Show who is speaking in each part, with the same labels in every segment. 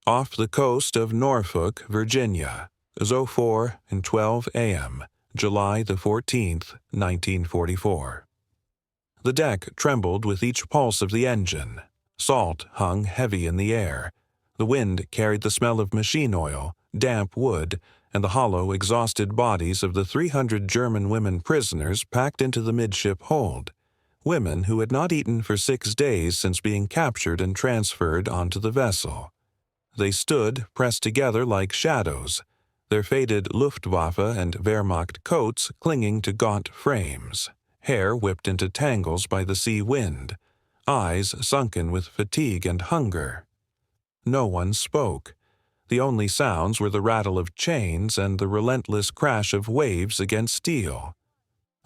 Speaker 1: off the coast of Norfolk, Virginia, 04 and 12 a.m., July the 14th, 1944. The deck trembled with each pulse of the engine. Salt hung heavy in the air. The wind carried the smell of machine oil, damp wood, and the hollow, exhausted bodies of the 300 German women prisoners packed into the midship hold, women who had not eaten for 6 days since being captured and transferred onto the vessel. They stood pressed together like shadows, their faded Luftwaffe and Wehrmacht coats clinging to gaunt frames, hair whipped into tangles by the sea wind, eyes sunken with fatigue and hunger. No one spoke. The only sounds were the rattle of chains and the relentless crash of waves against steel.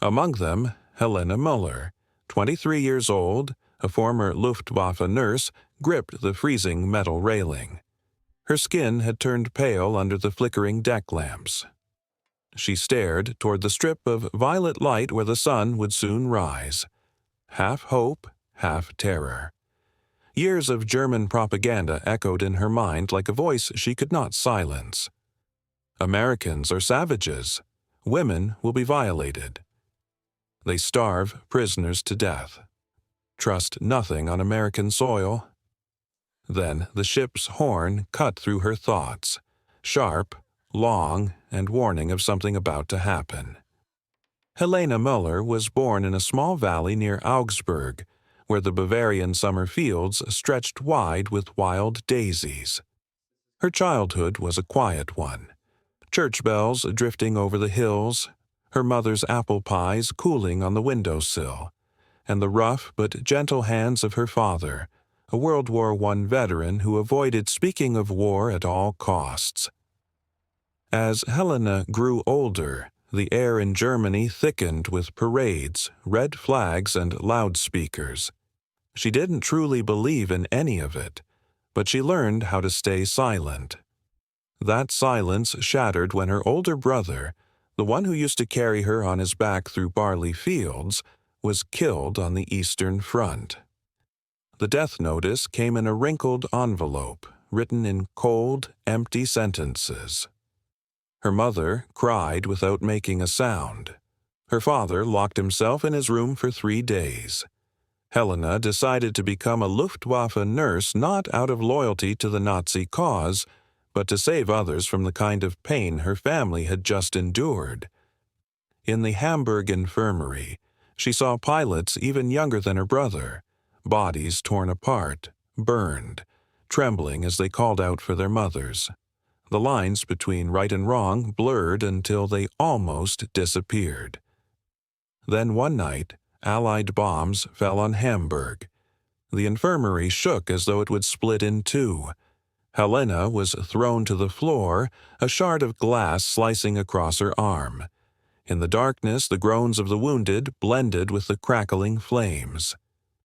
Speaker 1: Among them, Helena Muller, 23 years old, a former Luftwaffe nurse, gripped the freezing metal railing. Her skin had turned pale under the flickering deck lamps. She stared toward the strip of violet light where the sun would soon rise. Half hope, half terror. Years of German propaganda echoed in her mind like a voice she could not silence. Americans are savages. Women will be violated. They starve prisoners to death. Trust nothing on American soil. Then the ship's horn cut through her thoughts, sharp, long, and warning of something about to happen. Helena Muller was born in a small valley near Augsburg, where the Bavarian summer fields stretched wide with wild daisies. Her childhood was a quiet one. Church bells drifting over the hills, her mother's apple pies cooling on the windowsill, and the rough but gentle hands of her father, a World War I veteran who avoided speaking of war at all costs. As Helena grew older, the air in Germany thickened with parades, red flags, and loudspeakers. She didn't truly believe in any of it, but she learned how to stay silent. That silence shattered when her older brother, the one who used to carry her on his back through barley fields, was killed on the Eastern Front. The death notice came in a wrinkled envelope, written in cold, empty sentences. Her mother cried without making a sound. Her father locked himself in his room for 3 days. Helena decided to become a Luftwaffe nurse not out of loyalty to the Nazi cause, but to save others from the kind of pain her family had just endured. In the Hamburg infirmary, she saw pilots even younger than her brother, bodies torn apart, burned, trembling as they called out for their mothers. The lines between right and wrong blurred until they almost disappeared. Then one night, Allied bombs fell on Hamburg. The infirmary shook as though it would split in two. Helena was thrown to the floor, a shard of glass slicing across her arm. In the darkness, the groans of the wounded blended with the crackling flames.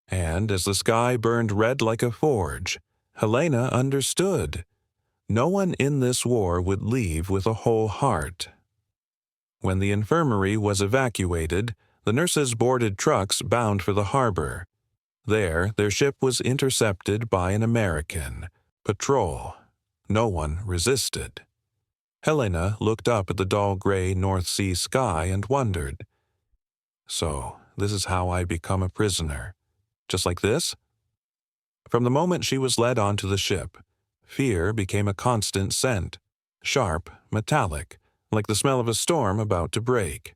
Speaker 1: And as the sky burned red like a forge, Helena understood. No one in this war would leave with a whole heart. When the infirmary was evacuated, the nurses boarded trucks bound for the harbor. There, their ship was intercepted by an American patrol. No one resisted. Helena looked up at the dull gray North Sea sky and wondered, so this is how I become a prisoner. Just like this? From the moment she was led onto the ship, fear became a constant scent, sharp, metallic, like the smell of a storm about to break.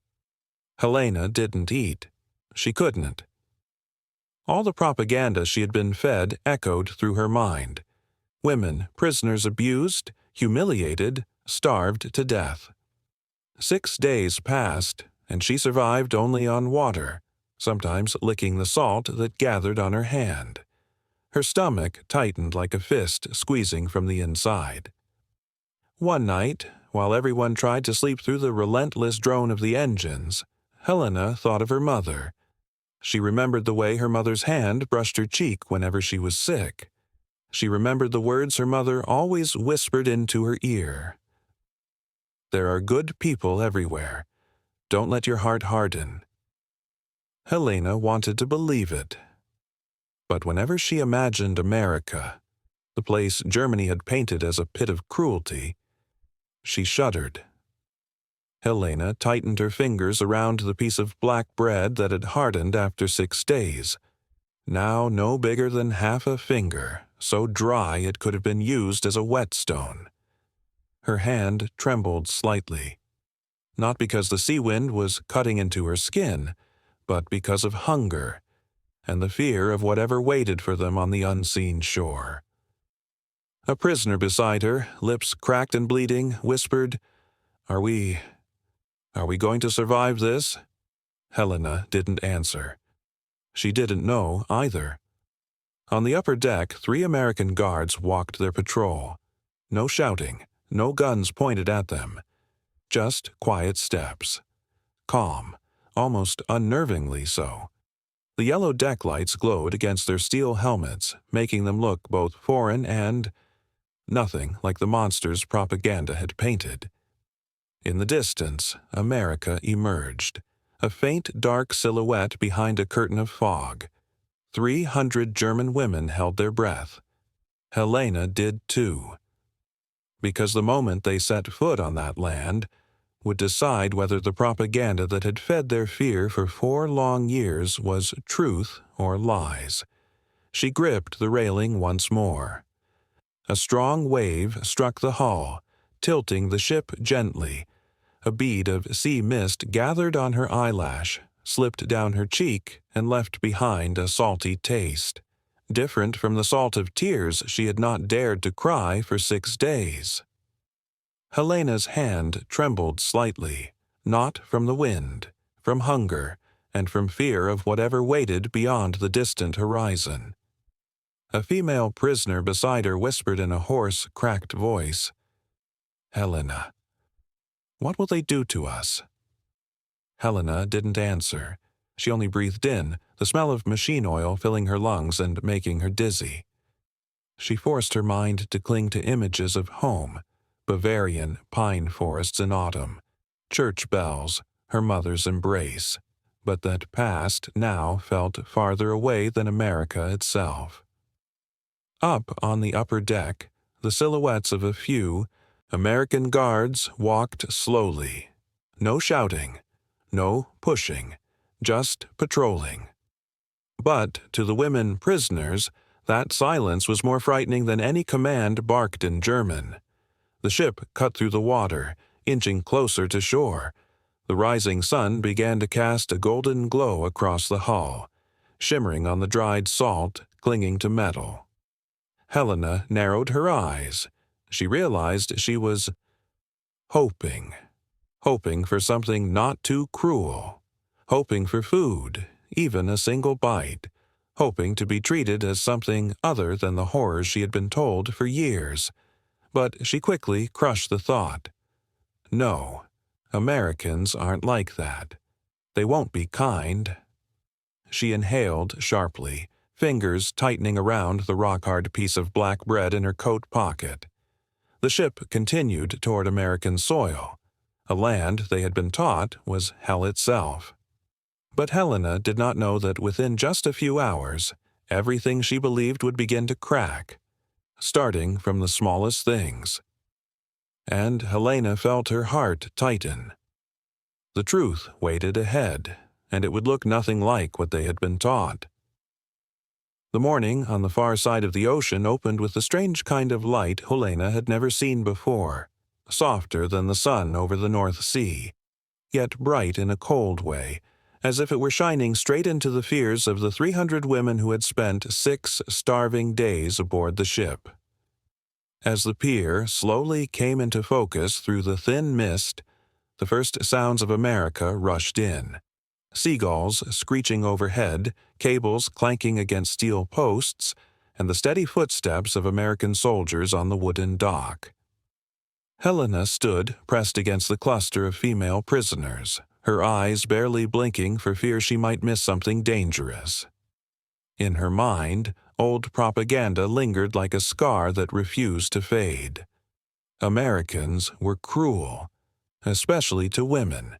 Speaker 1: Helena didn't eat. She couldn't. All the propaganda she had been fed echoed through her mind. Women, prisoners abused, humiliated, starved to death. 6 days passed, and she survived only on water, sometimes licking the salt that gathered on her hand. Her stomach tightened like a fist squeezing from the inside. One night, while everyone tried to sleep through the relentless drone of the engines, Helena thought of her mother. She remembered the way her mother's hand brushed her cheek whenever she was sick. She remembered the words her mother always whispered into her ear. There are good people everywhere. Don't let your heart harden. Helena wanted to believe it. But whenever she imagined America, the place Germany had painted as a pit of cruelty. She shuddered. Helena tightened her fingers around the piece of black bread that had hardened after 6 days. Now no bigger than half a finger, so dry it could have been used as a whetstone. Her hand trembled slightly, not because the sea wind was cutting into her skin, but because of hunger and the fear of whatever waited for them on the unseen shore. A prisoner beside her, lips cracked and bleeding, whispered, Are we going to survive this?" Helena didn't answer. She didn't know either. On the upper deck, 3 American guards walked their patrol. No shouting, no guns pointed at them. Just quiet steps. Calm, almost unnervingly so. The yellow deck lights glowed against their steel helmets, making them look both foreign and nothing like the monsters propaganda had painted. In the distance, America emerged, a faint dark silhouette behind a curtain of fog. 300 German women held their breath. Helena did too. Because the moment they set foot on that land would decide whether the propaganda that had fed their fear for 4 long years was truth or lies. She gripped the railing once more. A strong wave struck the hull, tilting the ship gently. A bead of sea mist gathered on her eyelash, slipped down her cheek, and left behind a salty taste, different from the salt of tears she had not dared to cry for 6 days. Helena's hand trembled slightly, not from the wind, from hunger, and from fear of whatever waited beyond the distant horizon. A female prisoner beside her whispered in a hoarse, cracked voice, "Helena, what will they do to us?" Helena didn't answer. She only breathed in, the smell of machine oil filling her lungs and making her dizzy. She forced her mind to cling to images of home, Bavarian pine forests in autumn, church bells, her mother's embrace, but that past now felt farther away than America itself. Up on the upper deck, the silhouettes of a few American guards walked slowly. No shouting, no pushing, just patrolling. But to the women prisoners, that silence was more frightening than any command barked in German. The ship cut through the water, inching closer to shore. The rising sun began to cast a golden glow across the hull, shimmering on the dried salt, clinging to metal. Helena narrowed her eyes. She realized she was hoping for something not too cruel, hoping for food, even a single bite, hoping to be treated as something other than the horrors she had been told for years. But she quickly crushed the thought. No, Americans aren't like that. They won't be kind. She inhaled sharply, fingers tightening around the rock-hard piece of black bread in her coat pocket. The ship continued toward American soil. A land, they had been taught, was hell itself. But Helena did not know that within just a few hours, everything she believed would begin to crack, starting from the smallest things. And Helena felt her heart tighten. The truth waited ahead, and it would look nothing like what they had been taught. The morning on the far side of the ocean opened with a strange kind of light Helena had never seen before, softer than the sun over the North Sea, yet bright in a cold way, as if it were shining straight into the fears of the 300 women who had spent 6 starving days aboard the ship. As the pier slowly came into focus through the thin mist, the first sounds of America rushed in. Seagulls screeching overhead, cables clanking against steel posts, and the steady footsteps of American soldiers on the wooden dock. Helena stood pressed against the cluster of female prisoners, her eyes barely blinking for fear she might miss something dangerous. In her mind, old propaganda lingered like a scar that refused to fade. Americans were cruel, especially to women.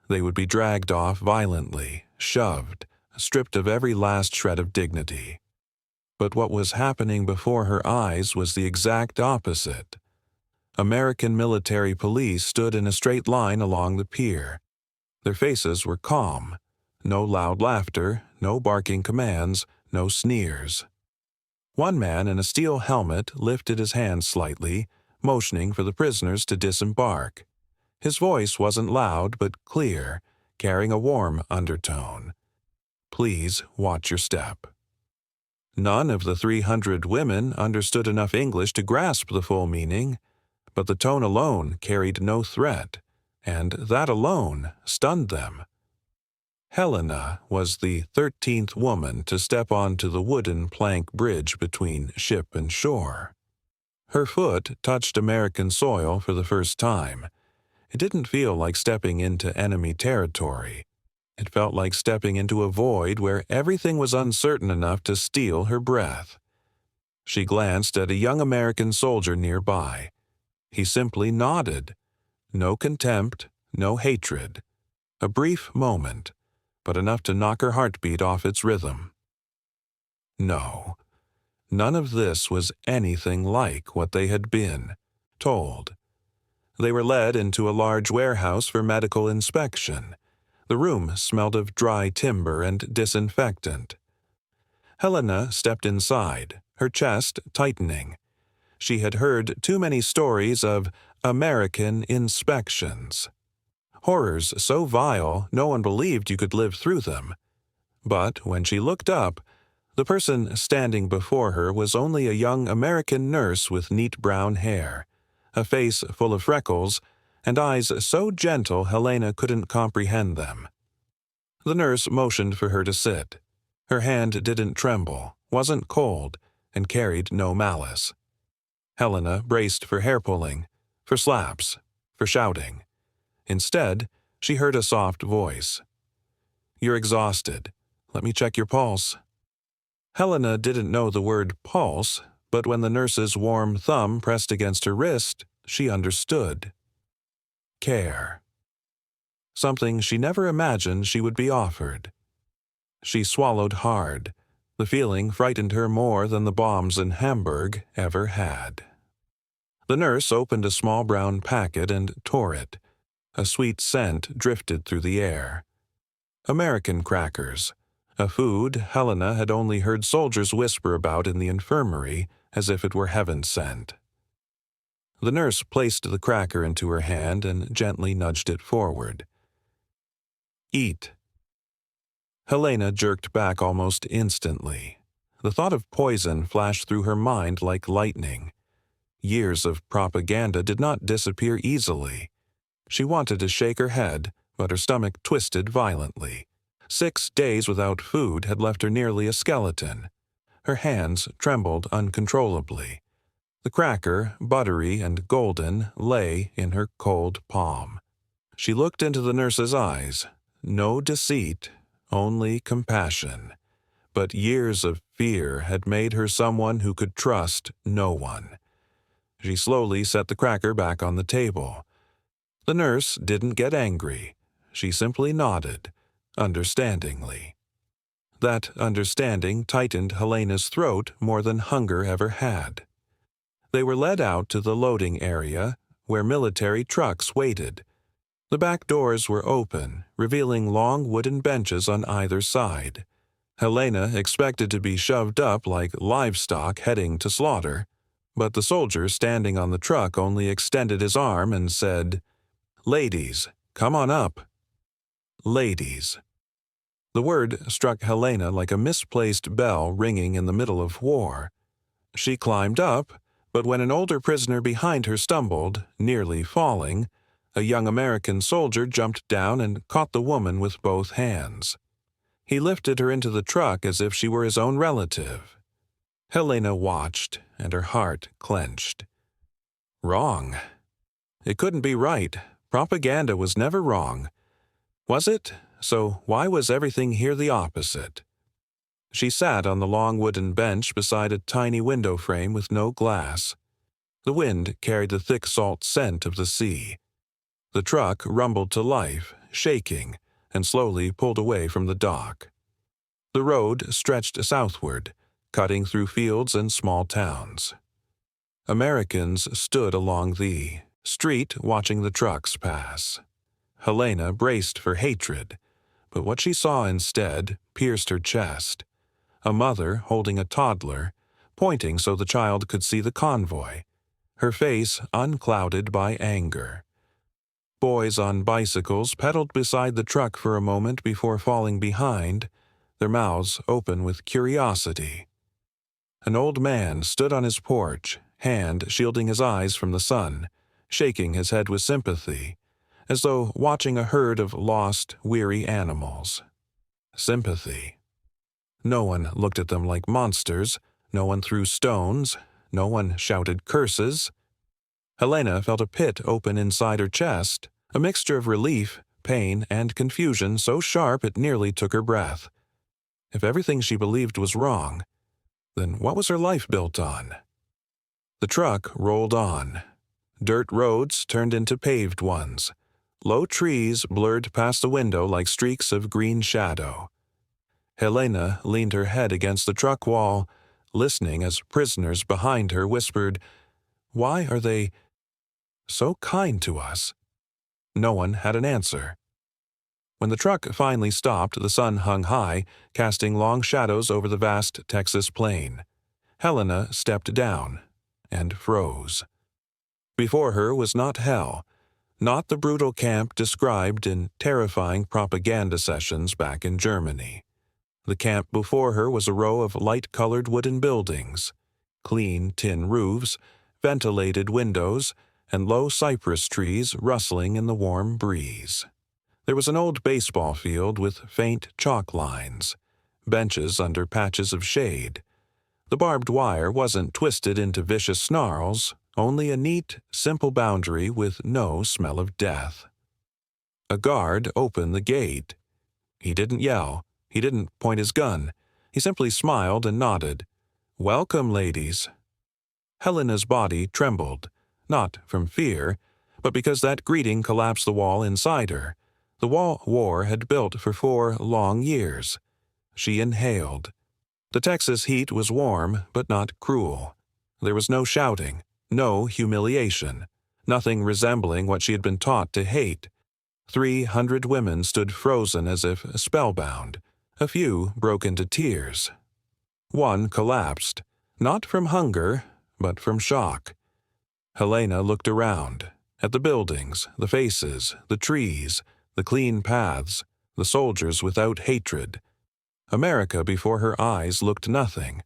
Speaker 1: They would be dragged off violently, shoved, stripped of every last shred of dignity. But what was happening before her eyes was the exact opposite. American military police stood in a straight line along the pier. Their faces were calm. No loud laughter, no barking commands, no sneers. One man in a steel helmet lifted his hand slightly, motioning for the prisoners to disembark. His voice wasn't loud but clear, carrying a warm undertone. Please watch your step. None of the 300 women understood enough English to grasp the full meaning, but the tone alone carried no threat, and that alone stunned them. Helena was the 13th woman to step onto the wooden plank bridge between ship and shore. Her foot touched American soil for the first time. It didn't feel like stepping into enemy territory. It felt like stepping into a void where everything was uncertain enough to steal her breath. She glanced at a young American soldier nearby. He simply nodded. No contempt, no hatred. A brief moment, but enough to knock her heartbeat off its rhythm. No, none of this was anything like what they had been told. They were led into a large warehouse for medical inspection. The room smelled of dry timber and disinfectant. Helena stepped inside, her chest tightening. She had heard too many stories of American inspections. Horrors so vile no one believed you could live through them. But when she looked up, the person standing before her was only a young American nurse with neat brown hair, a face full of freckles, and eyes so gentle Helena couldn't comprehend them. The nurse motioned for her to sit. Her hand didn't tremble, wasn't cold, and carried no malice. Helena braced for hair-pulling, for slaps, for shouting. Instead, she heard a soft voice. "You're exhausted. Let me check your pulse." Helena didn't know the word pulse, but when the nurse's warm thumb pressed against her wrist, she understood. Care. Something she never imagined she would be offered. She swallowed hard. The feeling frightened her more than the bombs in Hamburg ever had. The nurse opened a small brown packet and tore it. A sweet scent drifted through the air. American crackers, a food Helena had only heard soldiers whisper about in the infirmary as if it were heaven sent. The nurse placed the cracker into her hand and gently nudged it forward. "Eat." Helena jerked back almost instantly. The thought of poison flashed through her mind like lightning. Years of propaganda did not disappear easily. She wanted to shake her head, but her stomach twisted violently. 6 days without food had left her nearly a skeleton. Her hands trembled uncontrollably. The cracker, buttery and golden, lay in her cold palm. She looked into the nurse's eyes. No deceit, only compassion. But years of fear had made her someone who could trust no one. She slowly set the cracker back on the table. The nurse didn't get angry. She simply nodded, understandingly. That understanding tightened Helena's throat more than hunger ever had. They were led out to the loading area, where military trucks waited. The back doors were open, revealing long wooden benches on either side. Helena expected to be shoved up like livestock heading to slaughter, but the soldier standing on the truck only extended his arm and said, "Ladies, come on up." Ladies. The word struck Helena like a misplaced bell ringing in the middle of war. She climbed up, but when an older prisoner behind her stumbled, nearly falling, a young American soldier jumped down and caught the woman with both hands. He lifted her into the truck as if she were his own relative. Helena watched, and her heart clenched. Wrong. It couldn't be right. Propaganda was never wrong. Was it? So why was everything here the opposite? She sat on the long wooden bench beside a tiny window frame with no glass. The wind carried the thick salt scent of the sea. The truck rumbled to life, shaking, and slowly pulled away from the dock. The road stretched southward, cutting through fields and small towns. Americans stood along the street watching the trucks pass. Helena braced for hatred, but what she saw instead pierced her chest. A mother holding a toddler, pointing so the child could see the convoy, her face unclouded by anger. Boys on bicycles pedaled beside the truck for a moment before falling behind, their mouths open with curiosity. An old man stood on his porch, hand shielding his eyes from the sun, shaking his head with sympathy, as though watching a herd of lost, weary animals. Sympathy. No one looked at them like monsters, no one threw stones, no one shouted curses. Helena felt a pit open inside her chest, a mixture of relief, pain, and confusion so sharp it nearly took her breath. If everything she believed was wrong, then what was her life built on? The truck rolled on. Dirt roads turned into paved ones. Low trees blurred past the window like streaks of green shadow. Helena leaned her head against the truck wall, listening as prisoners behind her whispered, "Why are they so kind to us?" No one had an answer. When the truck finally stopped, the sun hung high, casting long shadows over the vast Texas plain. Helena stepped down and froze. Before her was not hell, not the brutal camp described in terrifying propaganda sessions back in Germany. The camp before her was a row of light-colored wooden buildings, clean tin roofs, ventilated windows, and low cypress trees rustling in the warm breeze. There was an old baseball field with faint chalk lines, benches under patches of shade. The barbed wire wasn't twisted into vicious snarls, only a neat, simple boundary with no smell of death. A guard opened the gate. He didn't yell. He didn't point his gun. He simply smiled and nodded. "Welcome, ladies." Helena's body trembled, not from fear, but because that greeting collapsed the wall inside her, the wall war had built for 4 long years. She inhaled. The Texas heat was warm, but not cruel. There was no shouting, no humiliation, nothing resembling what she had been taught to hate. 300 women stood frozen as if spellbound. A few broke into tears. One collapsed, not from hunger, but from shock. Helena looked around, at the buildings, the faces, the trees, the clean paths, the soldiers without hatred. America before her eyes looked nothing,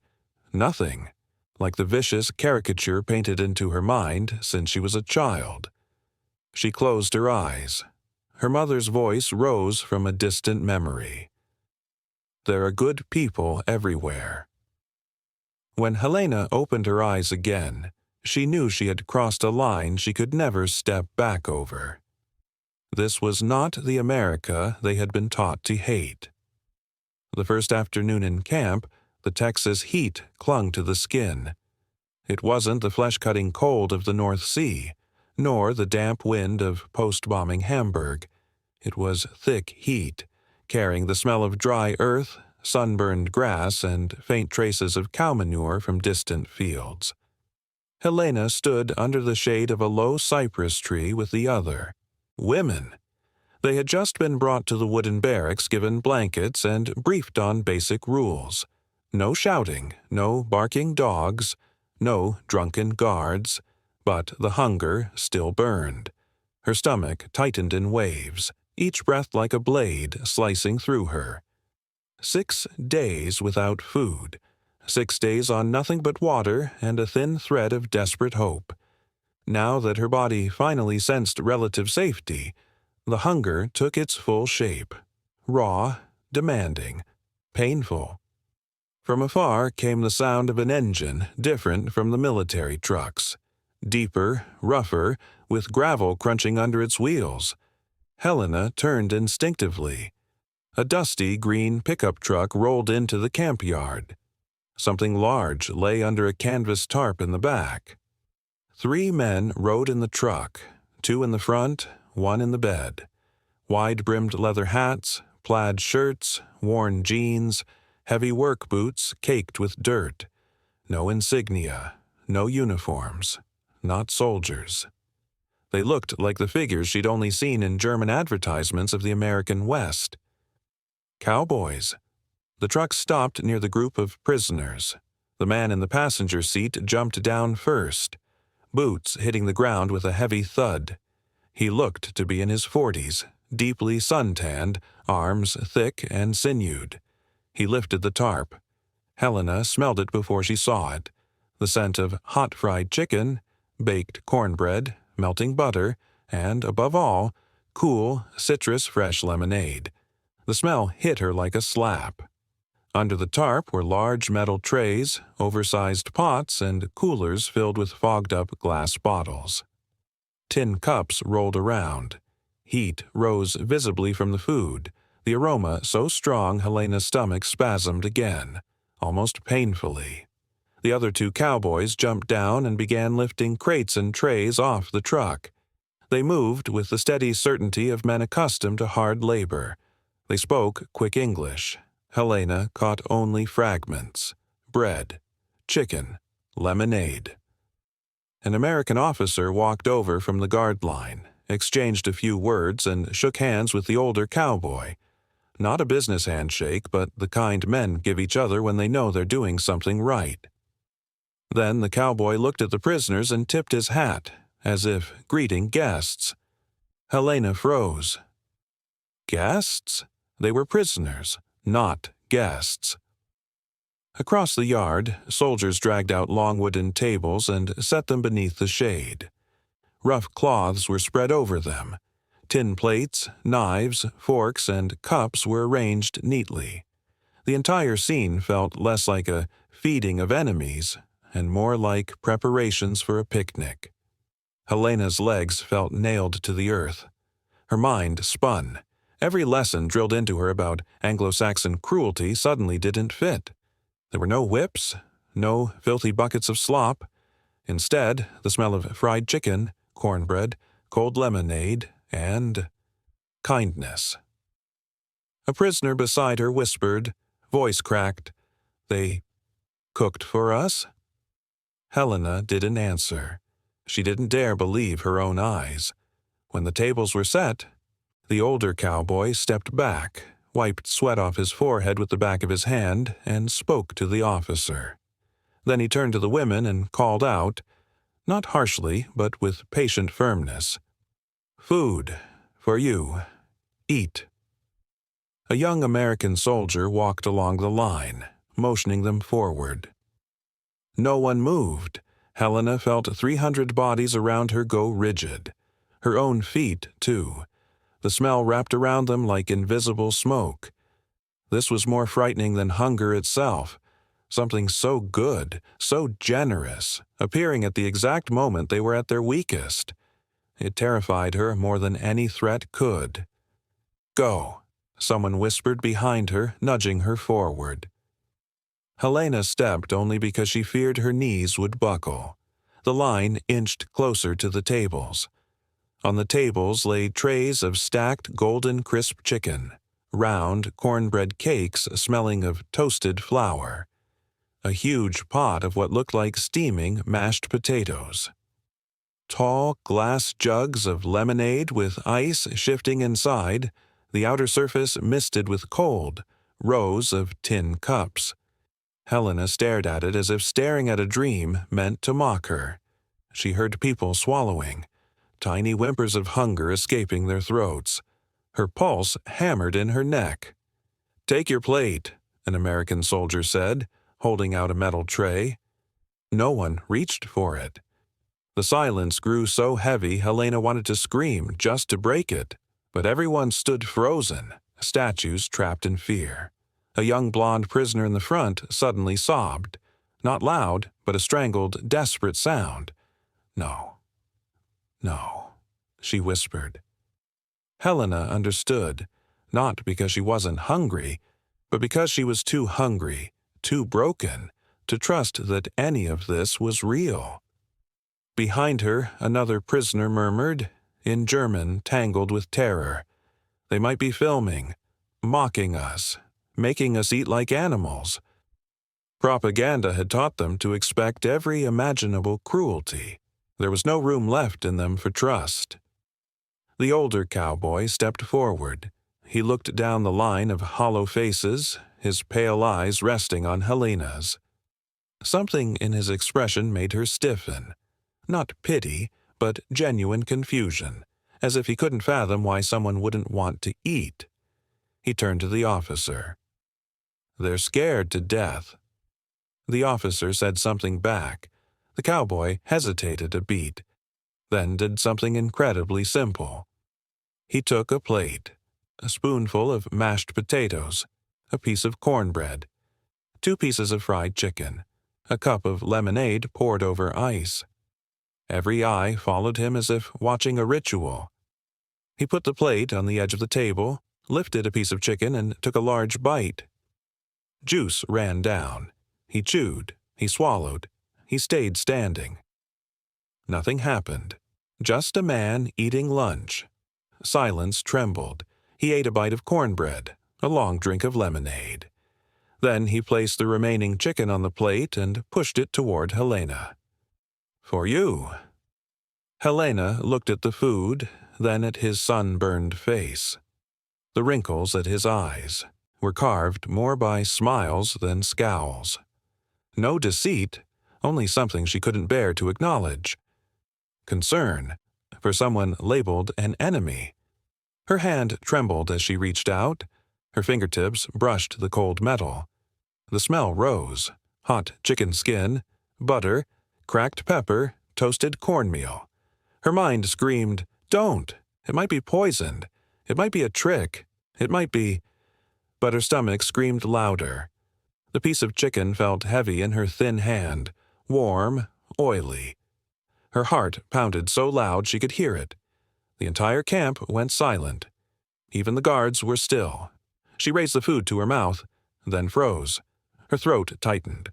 Speaker 1: like the vicious caricature painted into her mind since she was a child. She closed her eyes. Her mother's voice rose from a distant memory. "There are good people everywhere." When Helena opened her eyes again, she knew she had crossed a line she could never step back over. This was not the America they had been taught to hate. The first afternoon in camp, the Texas heat clung to the skin. It wasn't the flesh-cutting cold of the North Sea, nor the damp wind of post-bombing Hamburg. It was thick heat, carrying the smell of dry earth, sunburned grass, and faint traces of cow manure from distant fields. Helena stood under the shade of a low cypress tree with the other. Women! They had just been brought to the wooden barracks, given blankets, and briefed on basic rules. No shouting, no barking dogs, no drunken guards, but the hunger still burned. Her stomach tightened in waves, each breath like a blade slicing through her. 6 days without food, 6 days on nothing but water and a thin thread of desperate hope. Now that her body finally sensed relative safety, the hunger took its full shape. Raw, demanding, painful. From afar came the sound of an engine different from the military trucks. Deeper, rougher, with gravel crunching under its wheels. Helena turned instinctively. A dusty green pickup truck rolled into the camp yard. Something large lay under a canvas tarp in the back. 3 men rode in the truck, 2 in the front, 1 in the bed. Wide-brimmed leather hats, plaid shirts, worn jeans, heavy work boots caked with dirt. No insignia, no uniforms, not soldiers. They looked like the figures she'd only seen in German advertisements of the American West. Cowboys. The truck stopped near the group of prisoners. The man in the passenger seat jumped down first, boots hitting the ground with a heavy thud. He looked to be in his 40s, deeply suntanned, arms thick and sinewed. He lifted the tarp. Helena smelled it before she saw it. The scent of hot fried chicken, baked cornbread, melting butter, and, above all, cool, citrus-fresh lemonade. The smell hit her like a slap. Under the tarp were large metal trays, oversized pots, and coolers filled with fogged-up glass bottles. Tin cups rolled around. Heat rose visibly from the food, the aroma so strong Helena's stomach spasmed again, almost painfully. The other two cowboys jumped down and began lifting crates and trays off the truck. They moved with the steady certainty of men accustomed to hard labor. They spoke quick English. Helena caught only fragments: bread, chicken, lemonade. An American officer walked over from the guard line, exchanged a few words, and shook hands with the older cowboy. Not a business handshake, but the kind men give each other when they know they're doing something right. Then the cowboy looked at the prisoners and tipped his hat, as if greeting guests. Helena froze. Guests? They were prisoners, not guests. Across the yard, soldiers dragged out long wooden tables and set them beneath the shade. Rough cloths were spread over them. Tin plates, knives, forks, and cups were arranged neatly. The entire scene felt less like a feeding of enemies and more like preparations for a picnic. Helena's legs felt nailed to the earth. Her mind spun. Every lesson drilled into her about Anglo-Saxon cruelty suddenly didn't fit. There were no whips, no filthy buckets of slop. Instead, the smell of fried chicken, cornbread, cold lemonade, and kindness. A prisoner beside her whispered, voice cracked, "They cooked for us?" Helena didn't answer. She didn't dare believe her own eyes. When the tables were set, the older cowboy stepped back, wiped sweat off his forehead with the back of his hand, and spoke to the officer. Then he turned to the women and called out, not harshly, but with patient firmness, "Food, for you. Eat." A young American soldier walked along the line, motioning them forward. No one moved. Helena felt 300 bodies around her go rigid. Her own feet, too. The smell wrapped around them like invisible smoke. This was more frightening than hunger itself. Something so good, so generous, appearing at the exact moment they were at their weakest. It terrified her more than any threat could. "Go," someone whispered behind her, nudging her forward. Helena stepped only because she feared her knees would buckle. The line inched closer to the tables. On the tables lay trays of stacked golden crisp chicken, round cornbread cakes smelling of toasted flour, a huge pot of what looked like steaming mashed potatoes, tall glass jugs of lemonade with ice shifting inside, the outer surface misted with cold, rows of tin cups. Helena stared at it as if staring at a dream meant to mock her. She heard people swallowing, tiny whimpers of hunger escaping their throats. Her pulse hammered in her neck. "Take your plate," an American soldier said, holding out a metal tray. No one reached for it. The silence grew so heavy Helena wanted to scream just to break it, but everyone stood frozen, statues trapped in fear. A young blonde prisoner in the front suddenly sobbed. Not loud, but a strangled, desperate sound. "No. No," she whispered. Helena understood, not because she wasn't hungry, but because she was too hungry, too broken, to trust that any of this was real. Behind her, another prisoner murmured, in German tangled with terror, "They might be filming, mocking us, making us eat like animals. Propaganda had taught them to expect every imaginable cruelty. There was no room left in them for trust. The older cowboy stepped forward. He looked down the line of hollow faces, his pale eyes resting on Helena's. Something in his expression made her stiffen. Not pity, but genuine confusion, as if he couldn't fathom why someone wouldn't want to eat. He turned to the officer. "They're scared to death." The officer said something back. The cowboy hesitated a beat, then did something incredibly simple. He took a plate, a spoonful of mashed potatoes, a piece of cornbread, 2 pieces of fried chicken, a cup of lemonade poured over ice. Every eye followed him as if watching a ritual. He put the plate on the edge of the table, lifted a piece of chicken, and took a large bite. Juice ran down. He chewed, he swallowed, he stayed standing. Nothing happened. Just a man eating lunch. Silence trembled. He ate a bite of cornbread, a long drink of lemonade. Then he placed the remaining chicken on the plate and pushed it toward Helena. "For you." Helena looked at the food, then at his sunburned face. The wrinkles at his eyes were carved more by smiles than scowls. No deceit, only something she couldn't bear to acknowledge. Concern for someone labeled an enemy. Her hand trembled as she reached out. Her fingertips brushed the cold metal. The smell rose: hot chicken skin, butter, cracked pepper, toasted cornmeal. Her mind screamed, "Don't! It might be poisoned. It might be a trick. It might be—" But her stomach screamed louder. The piece of chicken felt heavy in her thin hand, warm, oily. Her heart pounded so loud she could hear it. The entire camp went silent. Even the guards were still. She raised the food to her mouth, then froze. Her throat tightened.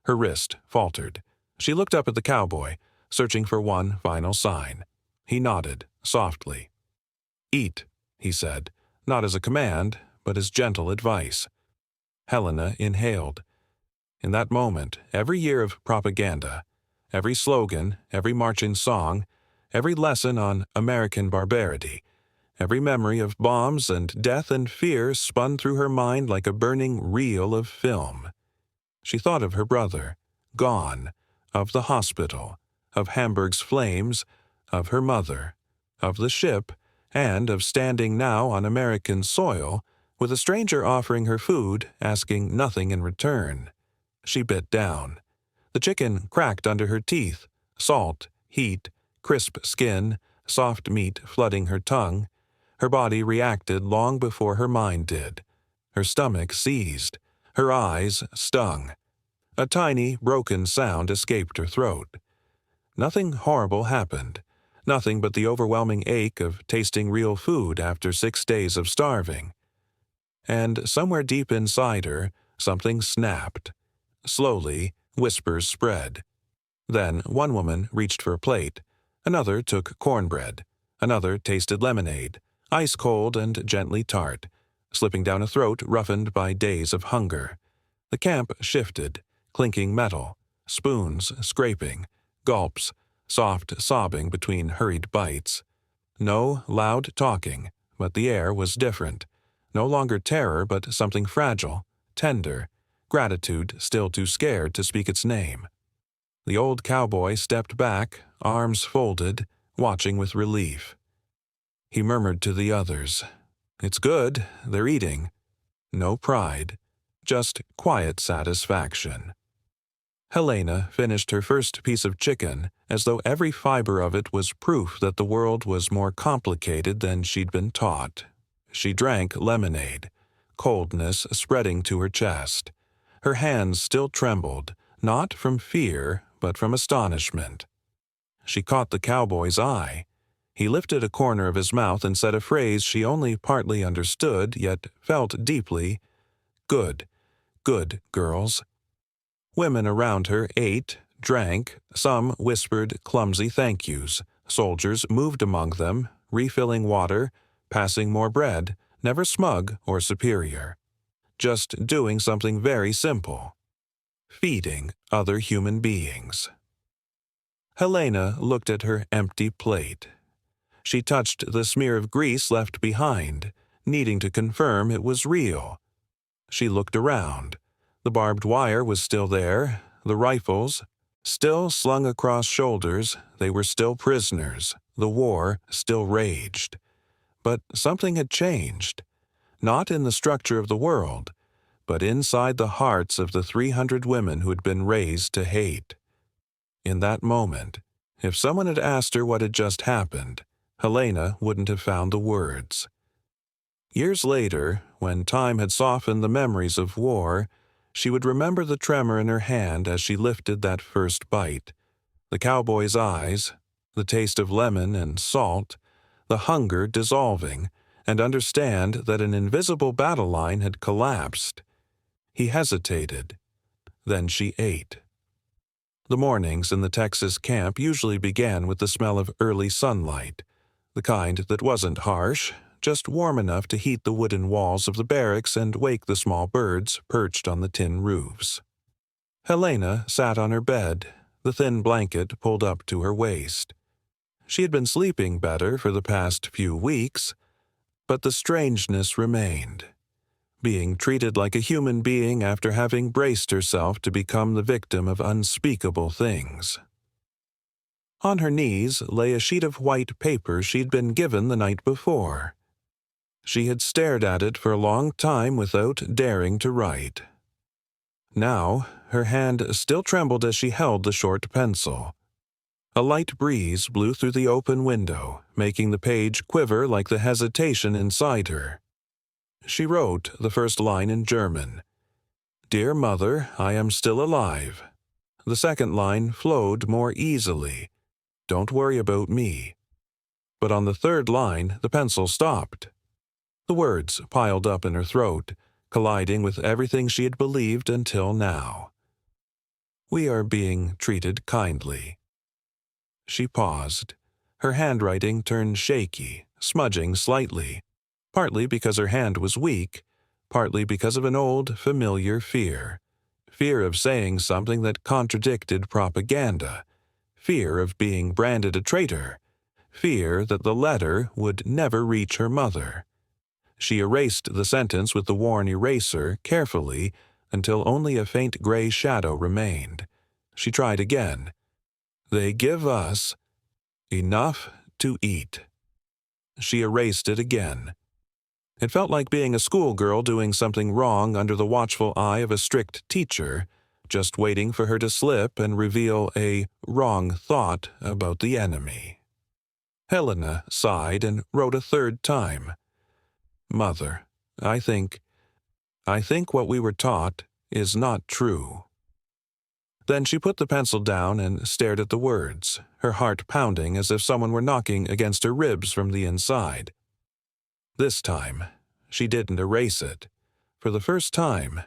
Speaker 1: Her wrist faltered. She looked up at the cowboy, searching for one final sign. He nodded, softly. "Eat," he said, not as a command, but as gentle advice. Helena inhaled. In that moment, every year of propaganda, every slogan, every marching song, every lesson on American barbarity, every memory of bombs and death and fear spun through her mind like a burning reel of film. She thought of her brother, gone, of the hospital, of Hamburg's flames, of her mother, of the ship, and of standing now on American soil with a stranger offering her food, asking nothing in return. She bit down. The chicken cracked under her teeth, salt, heat, crisp skin, soft meat flooding her tongue. Her body reacted long before her mind did. Her stomach seized. Her eyes stung. A tiny, broken sound escaped her throat. Nothing horrible happened. Nothing but the overwhelming ache of tasting real food after 6 days of starving. And somewhere deep inside her, something snapped. Slowly, whispers spread. Then one woman reached for a plate. Another took cornbread. Another tasted lemonade, ice cold and gently tart, slipping down a throat roughened by days of hunger. The camp shifted, clinking metal, spoons scraping, gulps, soft sobbing between hurried bites. No loud talking, but the air was different. No longer terror, but something fragile, tender, gratitude still too scared to speak its name. The old cowboy stepped back, arms folded, watching with relief. He murmured to the others, "It's good, they're eating." No pride, just quiet satisfaction. Helena finished her first piece of chicken as though every fiber of it was proof that the world was more complicated than she'd been taught. She drank lemonade, coldness spreading to her chest. Her hands still trembled, not from fear, but from astonishment. She caught the cowboy's eye. He lifted a corner of his mouth and said a phrase she only partly understood, yet felt deeply. "Good, good girls." Women around her ate, drank, some whispered clumsy thank yous. Soldiers moved among them, refilling water, passing more bread, never smug or superior. just doing something very simple: feeding other human beings. Helena looked at her empty plate. She touched the smear of grease left behind, needing to confirm it was real. She looked around. The barbed wire was still there, the rifles still slung across shoulders. They were still prisoners. The war still raged. But something had changed, not in the structure of the world, but inside the hearts of the 300 women who had been raised to hate. In that moment, if someone had asked her what had just happened, Helena wouldn't have found the words. Years later, when time had softened the memories of war, she would remember the tremor in her hand as she lifted that first bite, the cowboy's eyes, the taste of lemon and salt, the hunger dissolving, and understand that an invisible battle line had collapsed. He hesitated. Then she ate. The mornings in the Texas camp usually began with the smell of early sunlight, the kind that wasn't harsh, just warm enough to heat the wooden walls of the barracks and wake the small birds perched on the tin roofs. Helena sat on her bed, the thin blanket pulled up to her waist. She had been sleeping better for the past few weeks, but the strangeness remained. Being treated like a human being after having braced herself to become the victim of unspeakable things. On her knees lay a sheet of white paper she'd been given the night before. She had stared at it for a long time without daring to write. Now, her hand still trembled as she held the short pencil. A light breeze blew through the open window, making the page quiver like the hesitation inside her. She wrote the first line in German. "Dear Mother, I am still alive." The second line flowed more easily. "Don't worry about me." But on the third line, the pencil stopped. The words piled up in her throat, colliding with everything she had believed until now. "We are being treated kindly." She paused. Her handwriting turned shaky, smudging slightly, partly because her hand was weak, partly because of an old, familiar fear. Fear of saying something that contradicted propaganda. Fear of being branded a traitor. Fear that the letter would never reach her mother. She erased the sentence with the worn eraser carefully until only a faint gray shadow remained. She tried again. "They give us enough to eat." She erased it again. It felt like being a schoolgirl doing something wrong under the watchful eye of a strict teacher, just waiting for her to slip and reveal a wrong thought about the enemy. Helena sighed and wrote a third time. "Mother, I think what we were taught is not true." Then she put the pencil down and stared at the words, her heart pounding as if someone were knocking against her ribs from the inside. This time, she didn't erase it. For the first time,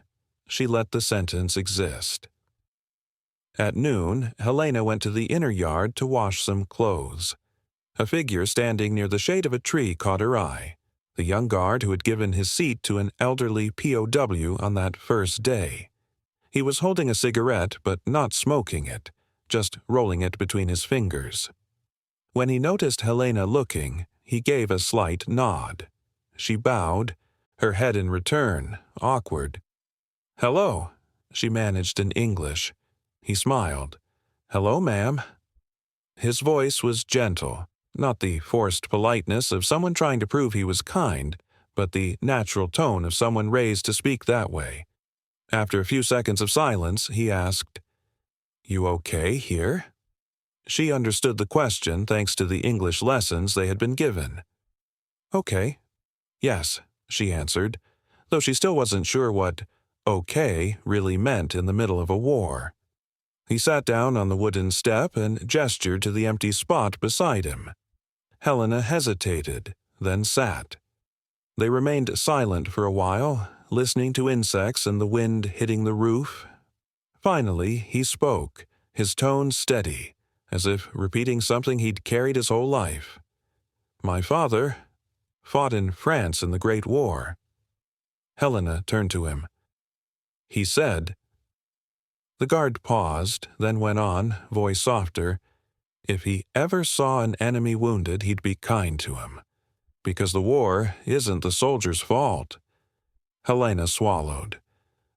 Speaker 1: she let the sentence exist. At noon, Helena went to the inner yard to wash some clothes. A figure standing near the shade of a tree caught her eye, the young guard who had given his seat to an elderly POW on that first day. He was holding a cigarette but not smoking it, just rolling it between his fingers. When he noticed Helena looking, he gave a slight nod. She bowed, her head in return, awkward. "Hello," she managed in English. He smiled. "Hello, ma'am." His voice was gentle, not the forced politeness of someone trying to prove he was kind, but the natural tone of someone raised to speak that way. After a few seconds of silence, he asked, "You okay here?" She understood the question thanks to the English lessons they had been given. "Okay. Yes," she answered, though she still wasn't sure what "okay" really meant in the middle of a war. He sat down on the wooden step and gestured to the empty spot beside him. Helena hesitated, then sat. They remained silent for a while, listening to insects and the wind hitting the roof. Finally, he spoke, his tone steady, as if repeating something he'd carried his whole life. "My father fought in France in the Great War." Helena turned to him. He said. The guard paused, then went on, voice softer. If he ever saw an enemy wounded, he'd be kind to him. Because the war isn't the soldier's fault. Helena swallowed.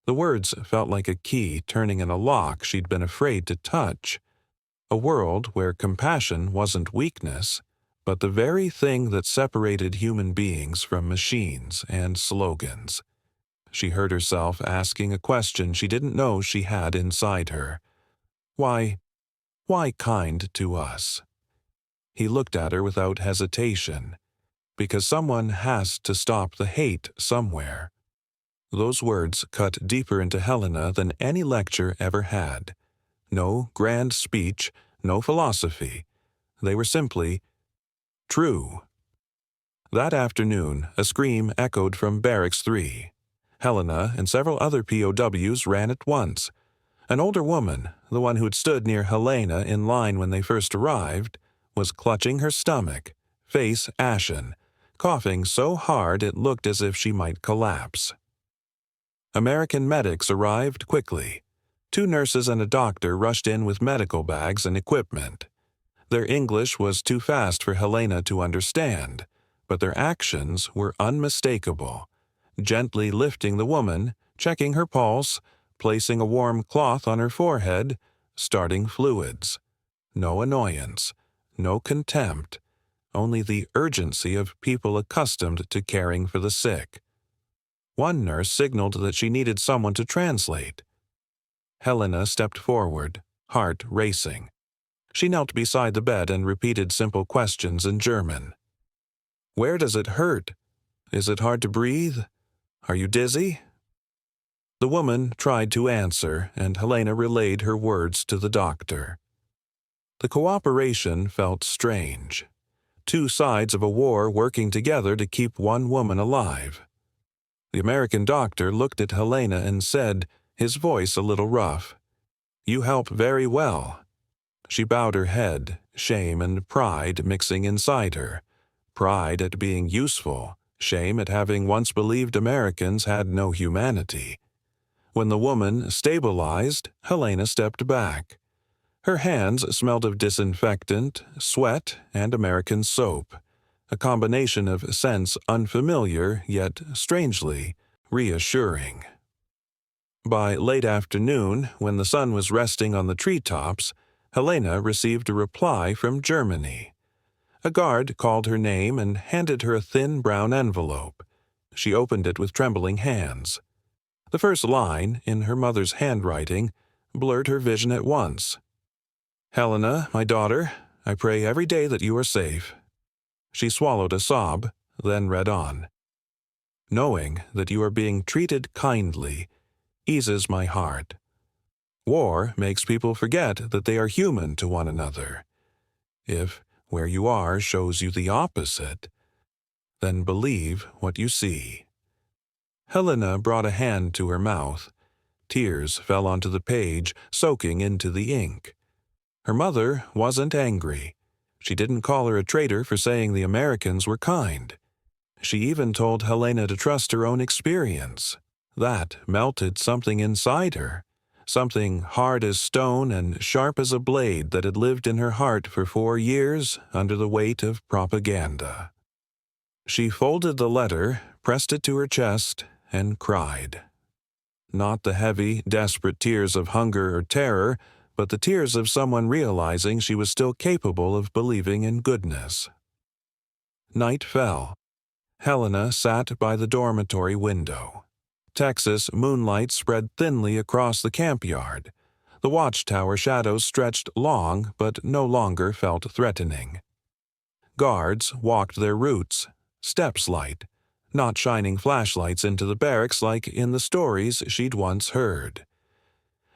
Speaker 1: The words felt like a key turning in a lock she'd been afraid to touch. A world where compassion wasn't weakness, but the very thing that separated human beings from machines and slogans. She heard herself asking a question she didn't know she had inside her. Why kind to us? He looked at her without hesitation. Because someone has to stop the hate somewhere. Those words cut deeper into Helena than any lecture ever had. No grand speech, no philosophy. They were simply true. That afternoon, a scream echoed from Barracks 3. Helena and several other POWs ran at once. An older woman, the one who'd stood near Helena in line when they first arrived, was clutching her stomach, face ashen, coughing so hard it looked as if she might collapse. American medics arrived quickly. 2 nurses and a doctor rushed in with medical bags and equipment. Their English was too fast for Helena to understand, but their actions were unmistakable. Gently lifting the woman, checking her pulse, placing a warm cloth on her forehead, starting fluids. No annoyance, no contempt, only the urgency of people accustomed to caring for the sick. One nurse signaled that she needed someone to translate. Helena stepped forward, heart racing. She knelt beside the bed and repeated simple questions in German. Where does it hurt? Is it hard to breathe? Are you dizzy? The woman tried to answer, and Helena relayed her words to the doctor. The cooperation felt strange. 2 sides of a war working together to keep one woman alive. The American doctor looked at Helena and said, his voice a little rough, "You help very well." She bowed her head, shame and pride mixing inside her. Pride at being useful, shame at having once believed Americans had no humanity. When the woman stabilized, Helena stepped back. Her hands smelled of disinfectant, sweat, and American soap, a combination of scents unfamiliar yet strangely reassuring. By late afternoon, when the sun was resting on the treetops, Helena received a reply from Germany. A guard called her name and handed her a thin brown envelope. She opened it with trembling hands. The first line, in her mother's handwriting, blurred her vision at once. Helena, my daughter, I pray every day that you are safe. She swallowed a sob, then read on. Knowing that you are being treated kindly eases my heart. War makes people forget that they are human to one another. If where you are shows you the opposite, then believe what you see. Helena brought a hand to her mouth. Tears fell onto the page, soaking into the ink. Her mother wasn't angry. She didn't call her a traitor for saying the Americans were kind. She even told Helena to trust her own experience. That melted something inside her, something hard as stone and sharp as a blade that had lived in her heart for 4 years under the weight of propaganda. She folded the letter, pressed it to her chest, and cried. Not the heavy, desperate tears of hunger or terror, but the tears of someone realizing she was still capable of believing in goodness. Night fell. Helena sat by the dormitory window. Texas moonlight spread thinly across the camp yard. The watchtower shadows stretched long but no longer felt threatening. Guards walked their routes, steps light, not shining flashlights into the barracks like in the stories she'd once heard.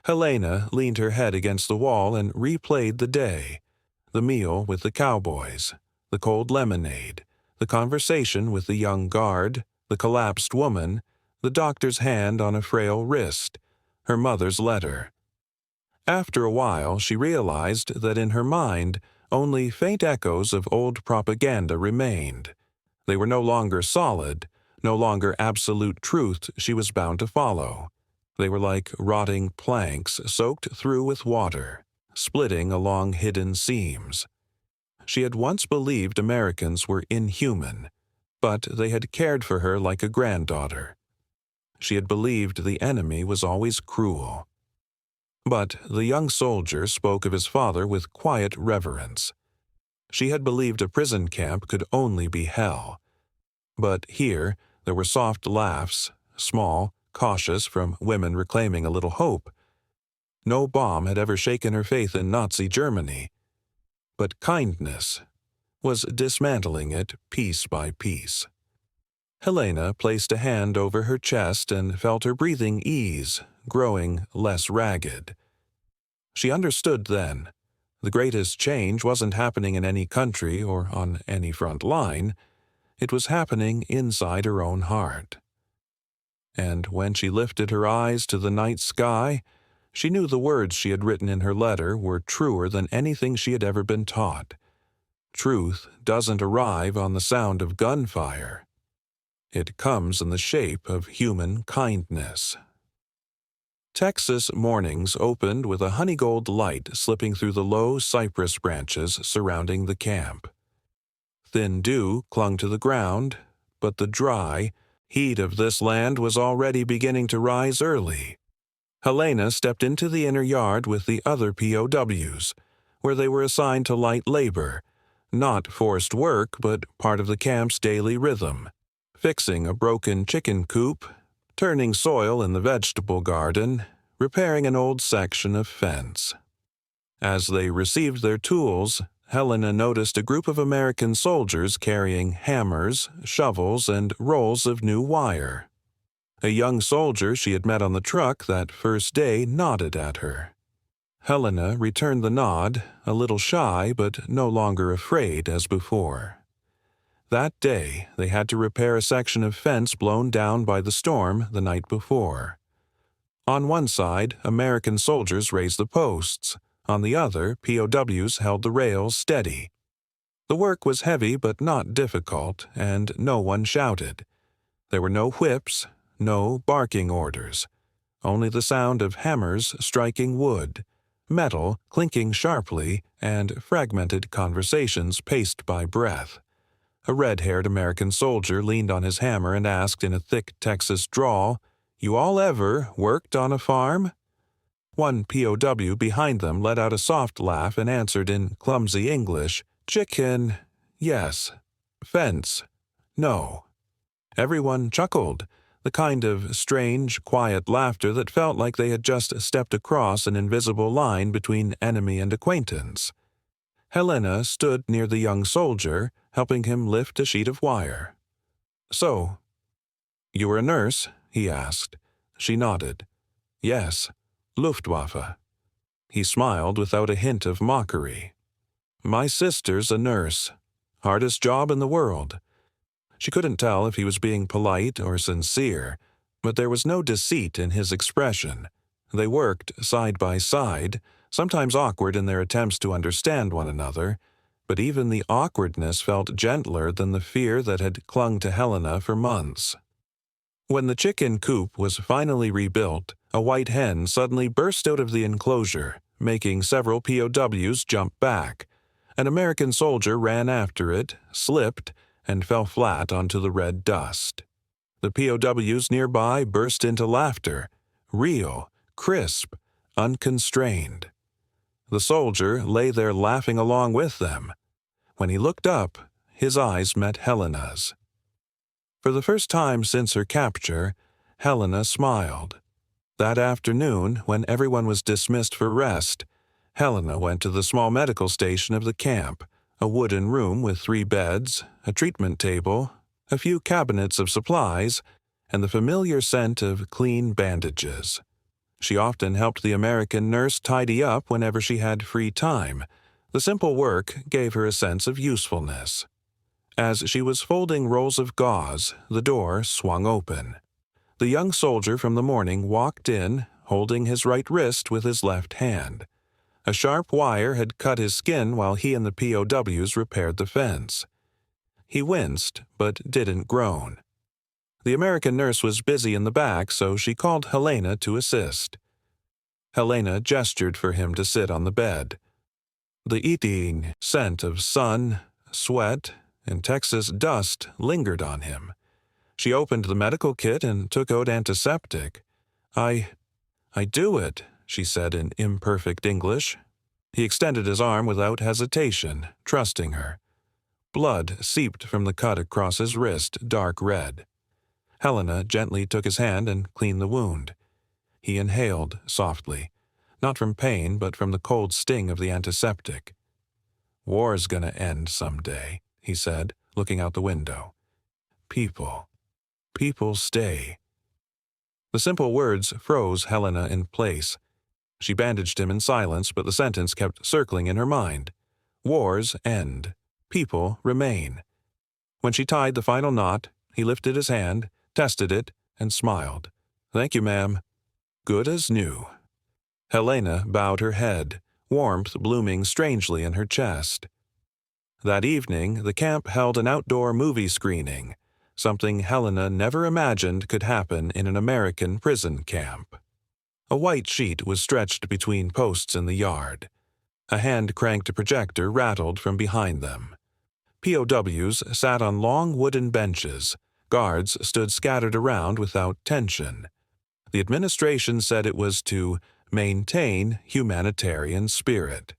Speaker 1: Helena leaned her head against the wall and replayed the day, the meal with the Cowboys, the cold lemonade, the conversation with the young guard, the collapsed woman, the doctor's hand on a frail wrist, her mother's letter. After a while, she realized that in her mind, only faint echoes of old propaganda remained. They were no longer solid, no longer absolute truth she was bound to follow. They were like rotting planks soaked through with water, splitting along hidden seams. She had once believed Americans were inhuman, but they had cared for her like a granddaughter. She had believed the enemy was always cruel. But the young soldier spoke of his father with quiet reverence. She had believed a prison camp could only be hell. But here there were soft laughs, small, cautious, from women reclaiming a little hope. No bomb had ever shaken her faith in Nazi Germany. But kindness was dismantling it piece by piece. Helena placed a hand over her chest and felt her breathing ease, growing less ragged. She understood then. The greatest change wasn't happening in any country or on any front line. It was happening inside her own heart. And when she lifted her eyes to the night sky, she knew the words she had written in her letter were truer than anything she had ever been taught. Truth doesn't arrive on the sound of gunfire. It comes in the shape of human kindness. Texas mornings opened with a honeygold light slipping through the low cypress branches surrounding the camp. Thin dew clung to the ground, but the dry heat of this land was already beginning to rise early. Helena stepped into the inner yard with the other POWs, where they were assigned to light labor, not forced work but part of the camp's daily rhythm. Fixing a broken chicken coop, turning soil in the vegetable garden, repairing an old section of fence. As they received their tools, Helena noticed a group of American soldiers carrying hammers, shovels, and rolls of new wire. A young soldier she had met on the truck that first day nodded at her. Helena returned the nod, a little shy but no longer afraid as before. That day, they had to repair a section of fence blown down by the storm the night before. On one side, American soldiers raised the posts. On the other, POWs held the rails steady. The work was heavy but not difficult, and no one shouted. There were no whips, no barking orders, only the sound of hammers striking wood, metal clinking sharply, and fragmented conversations paced by breath. A red-haired American soldier leaned on his hammer and asked in a thick Texas drawl, "You all ever worked on a farm?" One POW behind them let out a soft laugh and answered in clumsy English, "Chicken, yes. Fence, no." Everyone chuckled, the kind of strange, quiet laughter that felt like they had just stepped across an invisible line between enemy and acquaintance. Helena stood near the young soldier, helping him lift a sheet of wire. "So, you were a nurse?" he asked. She nodded. "Yes, Luftwaffe." He smiled without a hint of mockery. "My sister's a nurse. Hardest job in the world." She couldn't tell if he was being polite or sincere, but there was no deceit in his expression. They worked side by side, sometimes awkward in their attempts to understand one another, but even the awkwardness felt gentler than the fear that had clung to Helena for months. When the chicken coop was finally rebuilt, a white hen suddenly burst out of the enclosure, making several POWs jump back. An American soldier ran after it, slipped, and fell flat onto the red dust. The POWs nearby burst into laughter, real, crisp, unconstrained. The soldier lay there laughing along with them. When he looked up, his eyes met Helena's. For the first time since her capture, Helena smiled. That afternoon, when everyone was dismissed for rest, Helena went to the small medical station of the camp, a wooden room with 3 beds, a treatment table, a few cabinets of supplies, and the familiar scent of clean bandages. She often helped the American nurse tidy up whenever she had free time. The simple work gave her a sense of usefulness. As she was folding rolls of gauze, the door swung open. The young soldier from the morning walked in, holding his right wrist with his left hand. A sharp wire had cut his skin while he and the POWs repaired the fence. He winced, but didn't groan. The American nurse was busy in the back, so she called Helena to assist. Helena gestured for him to sit on the bed. The eating scent of sun, sweat, and Texas dust lingered on him. She opened the medical kit and took out antiseptic. I do it, she said in imperfect English. He extended his arm without hesitation, trusting her. Blood seeped from the cut across his wrist, dark red. Helena gently took his hand and cleaned the wound. He inhaled softly, not from pain but from the cold sting of the antiseptic. "War's gonna end someday," he said, looking out the window. People stay." The simple words froze Helena in place. She bandaged him in silence, but the sentence kept circling in her mind. Wars end. People remain. When she tied the final knot, he lifted his hand, tested it, and smiled. "Thank you, ma'am." "Good as new." Helena bowed her head, warmth blooming strangely in her chest. That evening, the camp held an outdoor movie screening, something Helena never imagined could happen in an American prison camp. A white sheet was stretched between posts in the yard. A hand-cranked projector rattled from behind them. POWs sat on long wooden benches. Guards stood scattered around without tension. The administration said it was to maintain humanitarian spirit.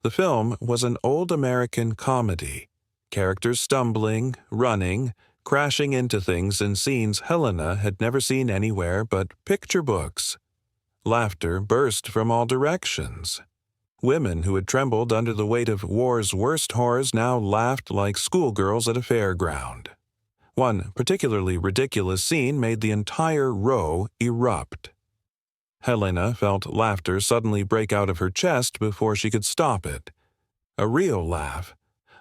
Speaker 1: The film was an old American comedy. Characters stumbling, running, crashing into things in scenes Helena had never seen anywhere but picture books. Laughter burst from all directions. Women who had trembled under the weight of war's worst horrors now laughed like schoolgirls at a fairground. One particularly ridiculous scene made the entire row erupt. Helena felt laughter suddenly break out of her chest before she could stop it. A real laugh,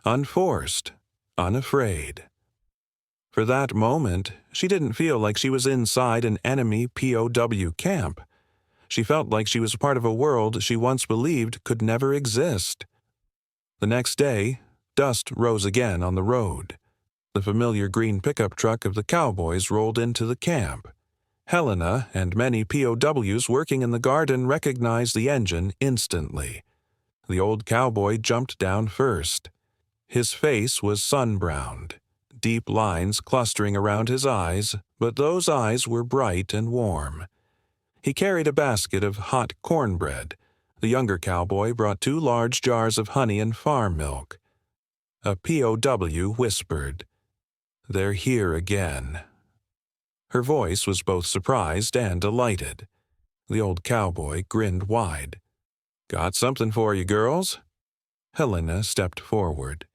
Speaker 1: unforced, unafraid. For that moment, she didn't feel like she was inside an enemy POW camp. She felt like she was part of a world she once believed could never exist. The next day, dust rose again on the road. The familiar green pickup truck of the Cowboys rolled into the camp. Helena and many POWs working in the garden recognized the engine instantly. The old cowboy jumped down first. His face was sun-browned, deep lines clustering around his eyes, but those eyes were bright and warm. He carried a basket of hot cornbread. The younger cowboy brought 2 large jars of honey and farm milk. A POW whispered, "They're here again." Her voice was both surprised and delighted. The old cowboy grinned wide. "Got something for you, girls?" Helena stepped forward.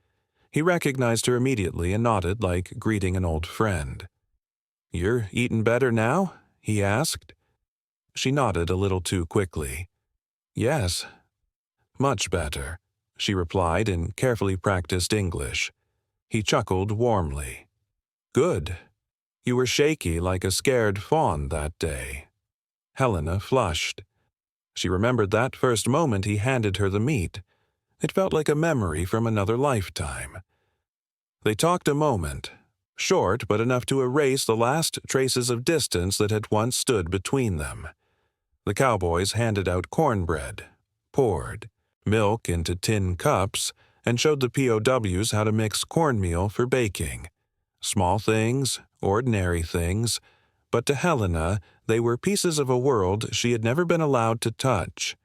Speaker 1: He recognized her immediately and nodded like greeting an old friend. "You're eating better now?" he asked. She nodded a little too quickly. "Yes, much better," she replied in carefully practiced English. He chuckled warmly. "Good. You were shaky like a scared fawn that day." Helena flushed. She remembered that first moment he handed her the meat. It felt like a memory from another lifetime. They talked a moment, short but enough to erase the last traces of distance that had once stood between them. The Cowboys handed out cornbread, poured milk into tin cups, and showed the POWs how to mix cornmeal for baking. Small things, ordinary things, but to Helena they were pieces of a world she had never been allowed to touch.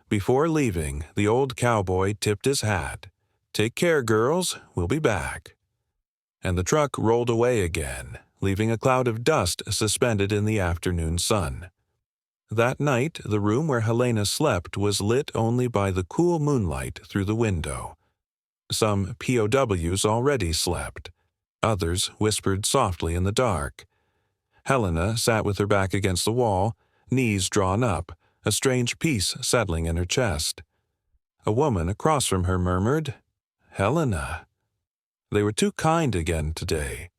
Speaker 1: Before leaving, the old cowboy tipped his hat. "Take care, girls, we'll be back." And the truck rolled away again, leaving a cloud of dust suspended in the afternoon sun. That night, the room where Helena slept was lit only by the cool moonlight through the window. Some POWs already slept. Others whispered softly in the dark. Helena sat with her back against the wall, knees drawn up, a strange peace settling in her chest. A woman across from her murmured, "Helena." They were too kind again today.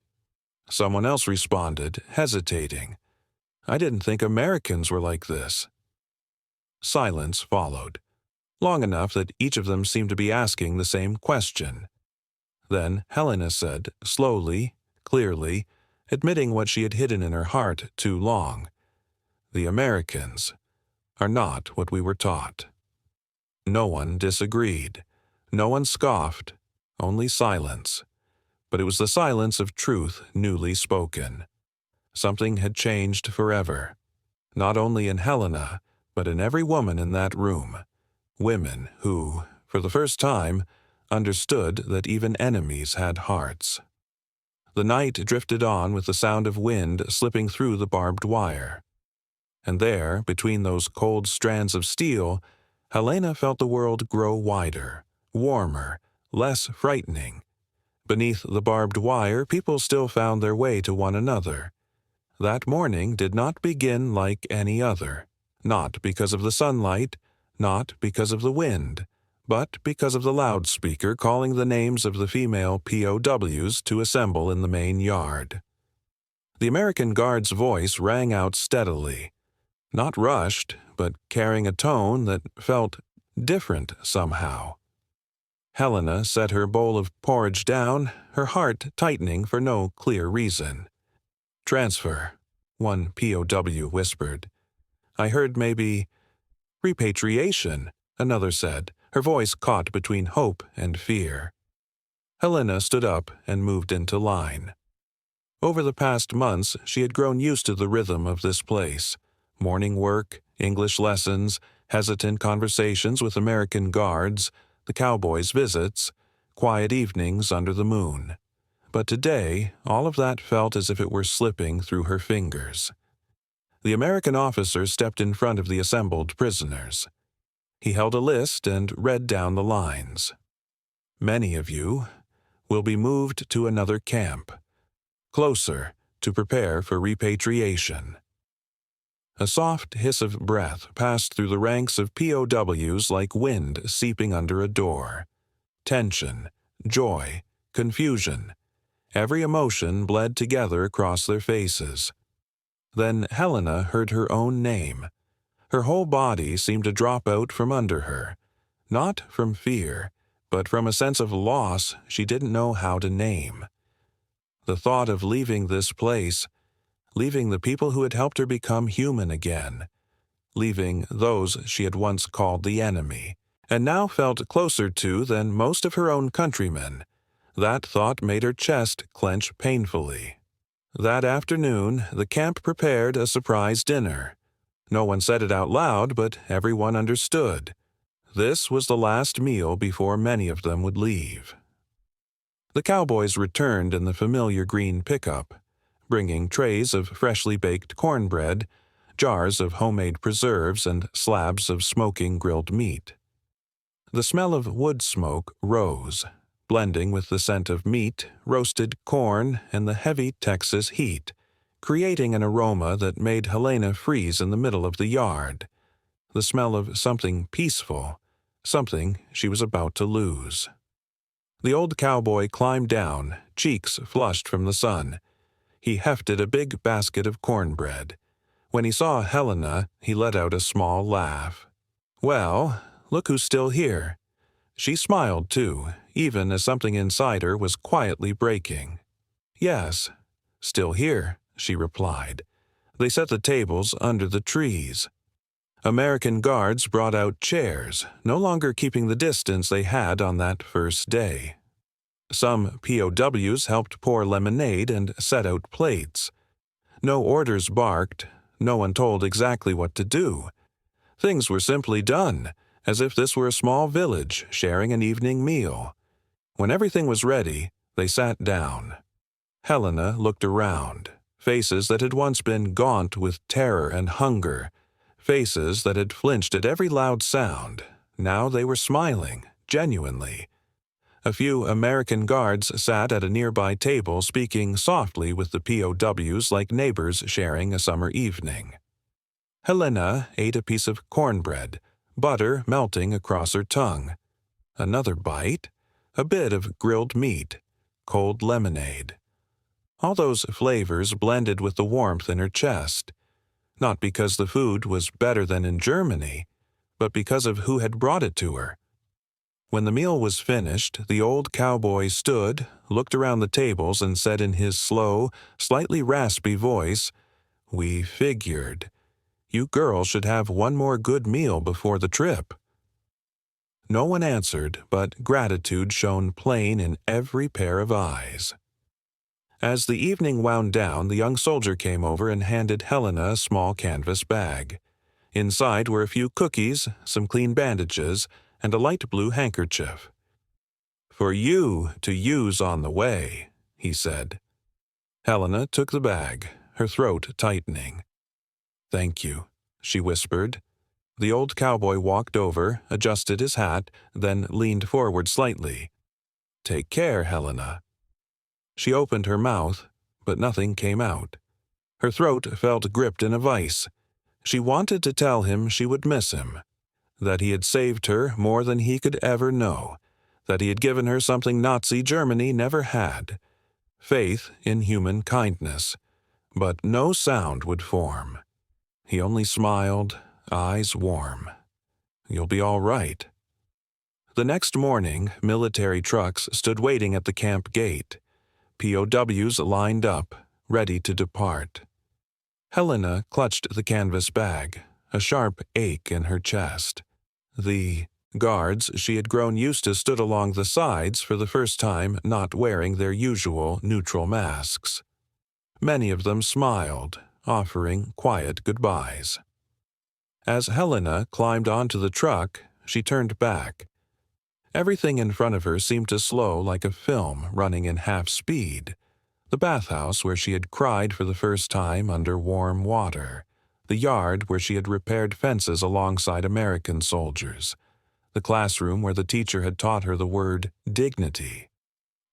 Speaker 1: Someone else responded, hesitating, "I didn't think Americans were like this." Silence followed, long enough that each of them seemed to be asking the same question. Then Helena said, slowly, clearly, admitting what she had hidden in her heart too long. The Americans are not what we were taught. No one disagreed. No one scoffed. Only silence. But it was the silence of truth newly spoken. Something had changed forever. Not only in Helena, but in every woman in that room. Women who, for the first time, understood that even enemies had hearts. The night drifted on with the sound of wind slipping through the barbed wire. And there, between those cold strands of steel, Helena felt the world grow wider, warmer, less frightening. Beneath the barbed wire, people still found their way to one another. That morning did not begin like any other, not because of the sunlight, not because of the wind, but because of the loudspeaker calling the names of the female POWs to assemble in the main yard. The American guard's voice rang out steadily, not rushed, but carrying a tone that felt different somehow. Helena set her bowl of porridge down, her heart tightening for no clear reason. "Transfer," one POW whispered. "I heard maybe—" "Repatriation," another said, her voice caught between hope and fear. Helena stood up and moved into line. Over the past months, she had grown used to the rhythm of this place. Morning work, English lessons, hesitant conversations with American guards, the Cowboys' visits, quiet evenings under the moon. But today, all of that felt as if it were slipping through her fingers. The American officer stepped in front of the assembled prisoners. He held a list and read down the lines. "Many of you will be moved to another camp, closer to prepare for repatriation." A soft hiss of breath passed through the ranks of POWs like wind seeping under a door. Tension, joy, confusion. Every emotion bled together across their faces. Then Helena heard her own name. Her whole body seemed to drop out from under her, not from fear, but from a sense of loss she didn't know how to name. The thought of leaving this place, leaving the people who had helped her become human again, leaving those she had once called the enemy, and now felt closer to than most of her own countrymen. That thought made her chest clench painfully. That afternoon, the camp prepared a surprise dinner. No one said it out loud, but everyone understood. This was the last meal before many of them would leave. The Cowboys returned in the familiar green pickup, bringing trays of freshly baked cornbread, jars of homemade preserves, and slabs of smoking grilled meat. The smell of wood smoke rose, blending with the scent of meat, roasted corn, and the heavy Texas heat, creating an aroma that made Helena freeze in the middle of the yard. The smell of something peaceful, something she was about to lose. The old cowboy climbed down, cheeks flushed from the sun. He hefted a big basket of cornbread. When he saw Helena, he let out a small laugh. "Well, look who's still here." She smiled, too, even as something inside her was quietly breaking. "Yes, still here," she replied. They set the tables under the trees. American guards brought out chairs, no longer keeping the distance they had on that first day. Some POWs helped pour lemonade and set out plates. No orders barked, no one told exactly what to do. Things were simply done, as if this were a small village sharing an evening meal. When everything was ready, they sat down. Helena looked around, faces that had once been gaunt with terror and hunger, faces that had flinched at every loud sound. Now they were smiling, genuinely. A few American guards sat at a nearby table speaking softly with the POWs like neighbors sharing a summer evening. Helena ate a piece of cornbread, butter melting across her tongue. Another bite, a bit of grilled meat, cold lemonade. All those flavors blended with the warmth in her chest, not because the food was better than in Germany, but because of who had brought it to her. When the meal was finished, the old cowboy stood, looked around the tables, and said in his slow, slightly raspy voice, "We figured. You girls should have one more good meal before the trip." No one answered, but gratitude shone plain in every pair of eyes. As the evening wound down, the young soldier came over and handed Helena a small canvas bag. Inside were a few cookies, some clean bandages, and a light blue handkerchief. "For you to use on the way," he said. Helena took the bag, her throat tightening. "Thank you," she whispered. The old cowboy walked over, adjusted his hat, then leaned forward slightly. "Take care, Helena." She opened her mouth, but nothing came out. Her throat felt gripped in a vice. She wanted to tell him she would miss him, that he had saved her more than he could ever know, that he had given her something Nazi Germany never had, faith in human kindness. But no sound would form. He only smiled, eyes warm. "You'll be all right." The next morning, military trucks stood waiting at the camp gate. POWs lined up, ready to depart. Helena clutched the canvas bag, a sharp ache in her chest. The guards she had grown used to stood along the sides for the first time, not wearing their usual neutral masks. Many of them smiled, offering quiet goodbyes. As Helena climbed onto the truck, she turned back. Everything in front of her seemed to slow like a film running in half speed. The bathhouse where she had cried for the first time under warm water. The yard where she had repaired fences alongside American soldiers. The classroom where the teacher had taught her the word dignity.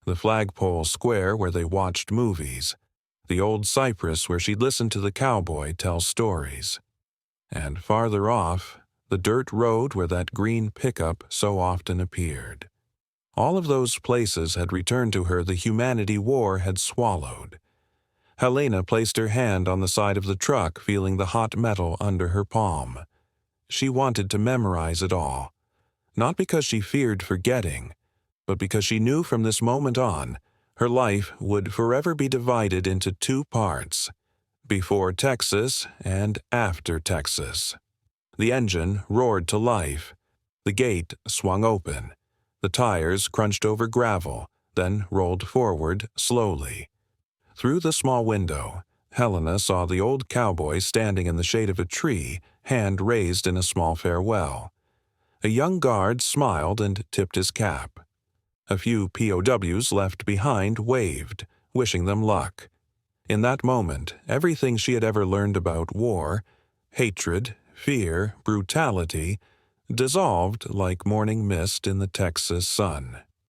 Speaker 1: The flagpole square where they watched movies. The old cypress where she'd listened to the cowboy tell stories. And farther off, the dirt road where that green pickup so often appeared. All of those places had returned to her the humanity war had swallowed. Helena placed her hand on the side of the truck, feeling the hot metal under her palm. She wanted to memorize it all, not because she feared forgetting, but because she knew from this moment on, her life would forever be divided into two parts, before Texas and after Texas. The engine roared to life. The gate swung open. The tires crunched over gravel, then rolled forward slowly. Through the small window, Helena saw the old cowboy standing in the shade of a tree, hand raised in a small farewell. A young guard smiled and tipped his cap. A few POWs left behind waved, wishing them luck. In that moment, everything she had ever learned about war, hatred, fear, brutality, dissolved like morning mist in the Texas sun.